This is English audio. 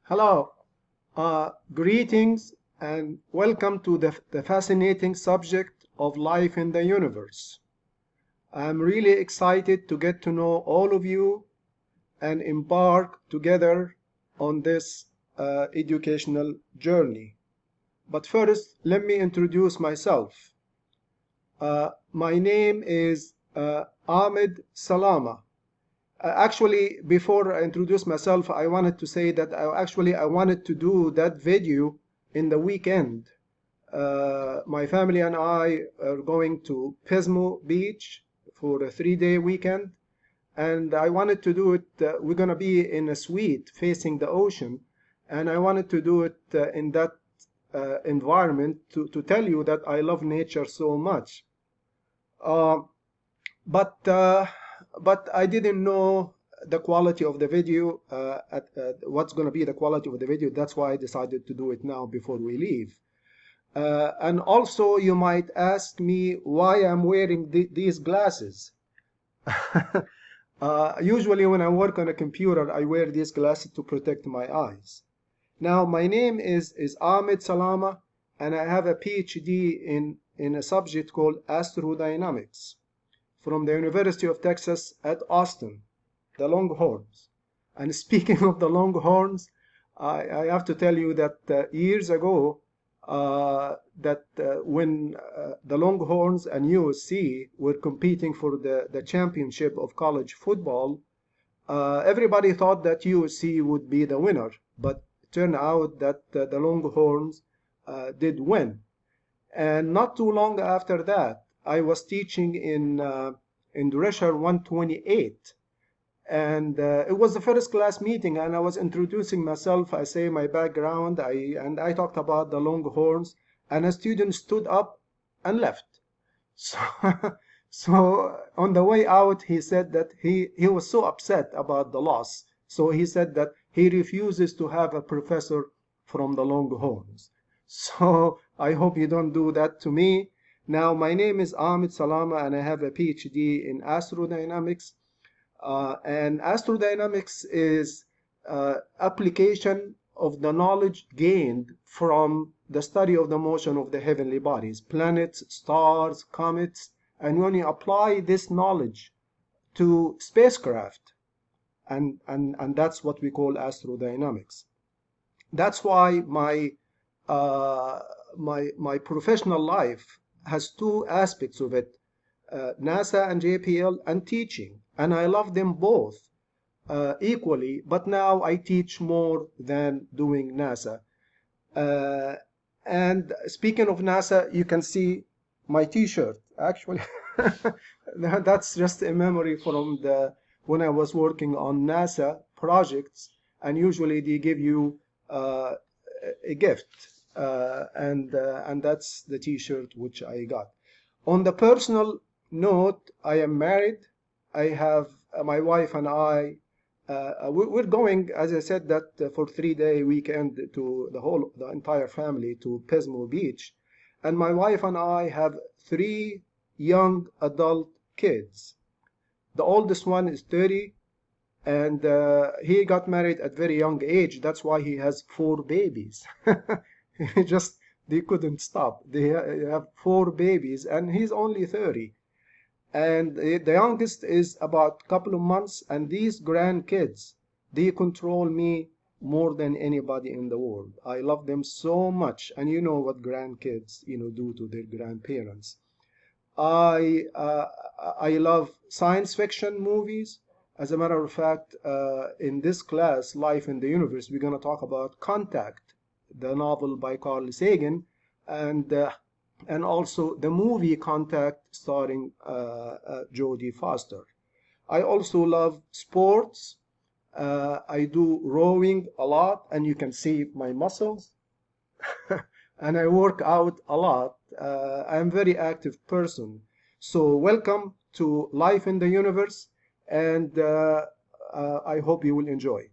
Hello, greetings and welcome to the fascinating subject of life in the universe. I'm really excited to get to know all of you and embark together on this educational journey. But first, let me introduce myself. My name is Ahmed Salama. Actually, before I introduce myself, I wanted to say that I wanted to do that video in the weekend. My family and I are going to Pismo Beach for a 3-day weekend, and I wanted to do it. We're gonna be in a suite facing the ocean, and I wanted to do it in that environment to tell you that I love nature so much. Uh, but uh, but I didn't know the quality of the video, what's going to be the quality of the video. That's why I decided to do it now before we leave. And also, you might ask me why I'm wearing these glasses. Usually, when I work on a computer, I wear these glasses to protect my eyes. Now, my name is Ahmed Salama, and I have a PhD in a subject called astrodynamics from the University of Texas at Austin, the Longhorns. And speaking of the Longhorns, I have to tell you that years ago, when the Longhorns and USC were competing for the championship of college football, everybody thought that USC would be the winner, but it turned out that the Longhorns did win. And not too long after that, I was teaching in Drescher 128, and it was the first class meeting, and I was introducing myself. I say my background, I talked about the Longhorns, and a student stood up and left. So, so on the way out, he said that he was so upset about the loss. So he said that he refuses to have a professor from the Longhorns. So I hope you don't do that to me. Now, my name is Ahmed Salama, and I have a PhD in astrodynamics. And astrodynamics is application of the knowledge gained from the study of the motion of the heavenly bodies, planets, stars, comets, and when you apply this knowledge to spacecraft, and that's what we call astrodynamics. That's why uh, my professional life has two aspects of it, NASA and JPL and teaching. And I love them both equally, but now I teach more than doing NASA. Uh, and speaking of NASA, you can see my T-shirt. Actually, that's just a memory from the when I was working on NASA projects, and usually they give you uh, a gift, and that's the T-shirt which I got. On the personal note, I am married. I have my wife and I. We're going, as I said, that for 3-day weekend to the entire family to Pismo Beach, and my wife and I have 3 young adult kids. The oldest one is 30, and he got married at very young age. That's why he has 4 babies. He just they couldn't stop. They have 4 babies, and he's only 30. And the youngest is about a couple of months, and these grandkids, they control me more than anybody in the world. I love them so much, and you know what grandkids, do to their grandparents. I love science fiction movies. As a matter of fact, in this class, Life in the Universe, we're going to talk about Contact, the novel by Carl Sagan, and uh, and also the movie Contact starring Jodie Foster. I also love sports. I do rowing a lot, and you can see my muscles. And I work out a lot. I'm a very active person. So welcome to Life in the Universe, and I hope you will enjoy.